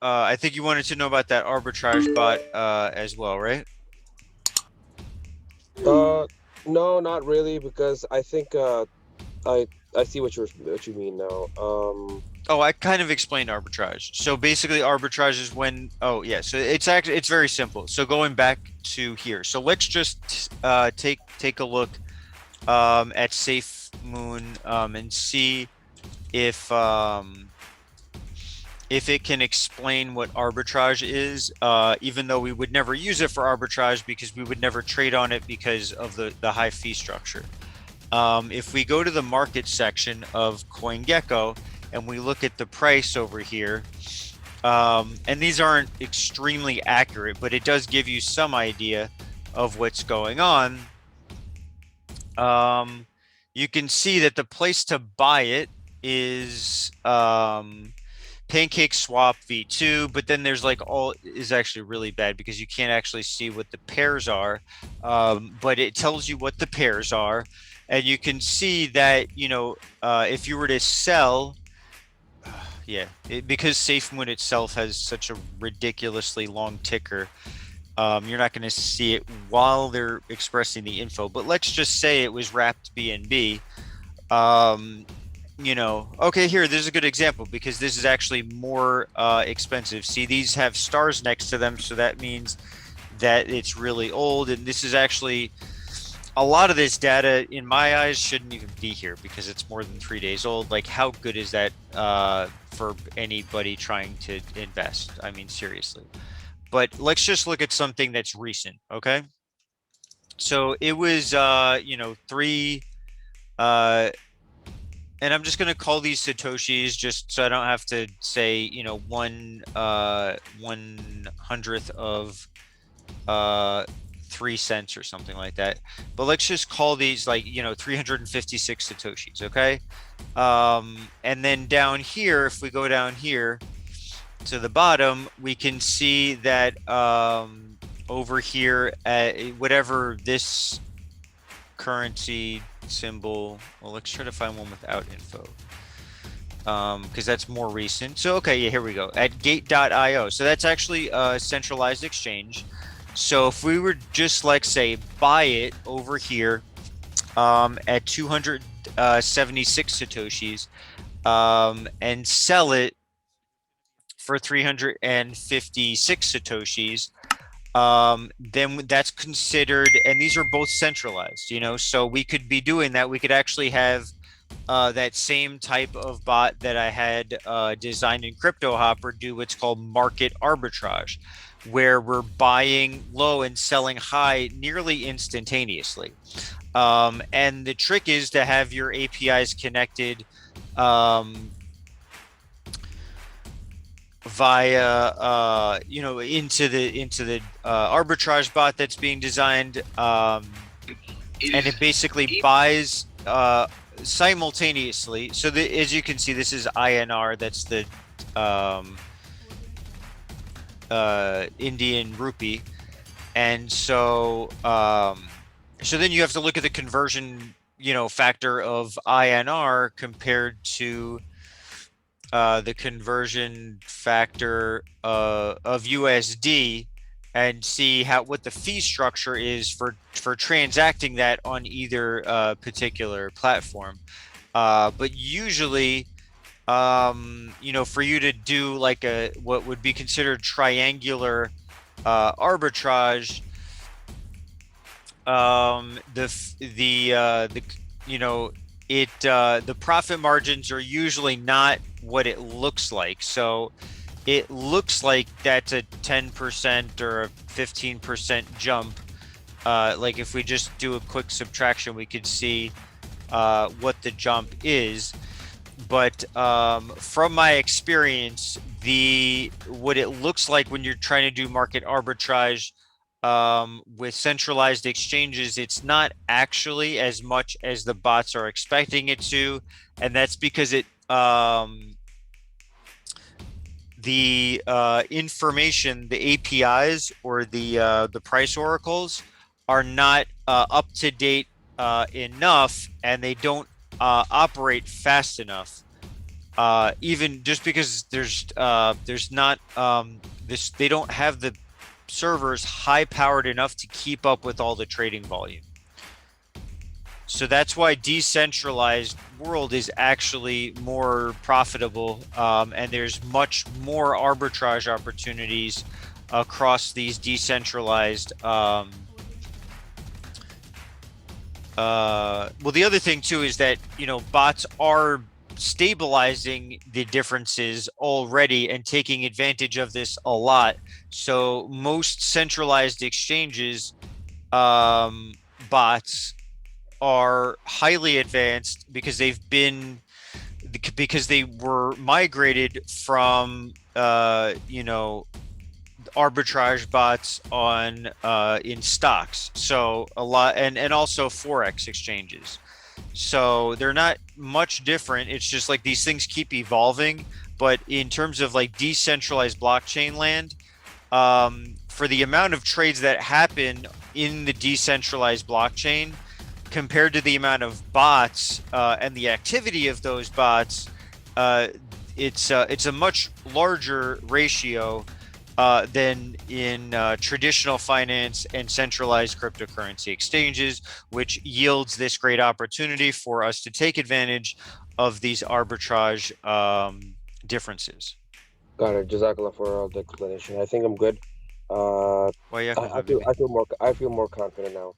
I think you wanted to know about that arbitrage bot as well, right? Uh, no, not really, because I think I I see what you mean now. Oh, I kind of explained arbitrage. So basically, arbitrage is when. Oh, yeah. So it's very simple. So going back to here. So let's just take a look at Safe Moon and see if um, if it can explain what arbitrage is, even though we would never use it for arbitrage because we would never trade on it because of the high fee structure. If we go to the market section of CoinGecko and we look at the price over here, and these aren't extremely accurate, but it does give you some idea of what's going on. Um, you can see that the place to buy it is Pancake Swap V2, but then there's like all is actually really bad because you can't actually see what the pairs are, but it tells you what the pairs are, and you can see that if you were to sell, yeah, because SafeMoon itself has such a ridiculously long ticker, you're not going to see it while they're expressing the info. But let's just say it was wrapped BNB. Um, okay, here, there's a good example because this is actually more expensive. See, these have stars next to them, so that means that it's really old. And this is actually a lot of this data, in my eyes, shouldn't even be here because it's more than 3 days old. Like, how good is that for anybody trying to invest? I mean, seriously. But let's just look at something that's recent, okay? So it was, three. Uh, and I'm just gonna call these satoshis just so I don't have to say one hundredth of uh 3 cents or something like that. But let's just call these like 356 satoshis, okay? And then down here, if we go down here to the bottom, we can see that over here at whatever this currency symbol. Well, let's try to find one without info because that's more recent. So, okay, yeah, here we go. At gate.io. So that's actually a centralized exchange. So if we were just like say buy it over here at 276 satoshis and sell it for 356 satoshis, then that's considered, and these are both centralized, so we could be doing that. We could actually have that same type of bot that I had designed in Crypto Hopper do what's called market arbitrage, where we're buying low and selling high nearly instantaneously. And the trick is to have your APIs connected via into the arbitrage bot that's being designed, and it basically buys simultaneously. So as you can see, this is INR. That's the um, Indian rupee, and so then you have to look at the conversion factor of INR compared to the conversion factor of USD and see what the fee structure is for transacting that on either particular platform. But usually, for you to do like a what would be considered triangular arbitrage, the the profit margins are usually not what it looks like. So it looks like that's a 10% or a 15% jump. Like if we just do a quick subtraction, we could see what the jump is. But from my experience, the what it looks like when you're trying to do market arbitrage with centralized exchanges, it's not actually as much as the bots are expecting it to, and that's because the information, the APIs or the price oracles are not up to date enough, and they don't operate fast enough. Even just because there's not this, they don't have the servers high powered enough to keep up with all the trading volume. So that's why decentralized world is actually more profitable, and there's much more arbitrage opportunities across these decentralized. Well, the other thing too is that bots are stabilizing the differences already and taking advantage of this a lot. So most centralized exchanges, bots are highly advanced because they were migrated from arbitrage bots on in stocks, so a lot, and also forex exchanges. So they're not much different. It's just like these things keep evolving. But in terms of like decentralized blockchain land, for the amount of trades that happen in the decentralized blockchain compared to the amount of bots and the activity of those bots, uh, it's a much larger ratio than in traditional finance and centralized cryptocurrency exchanges, which yields this great opportunity for us to take advantage of these arbitrage differences. Got it. Jazakallah for all the explanation. I think I'm good. Uh, Wayakum I habibi. feel more confident now.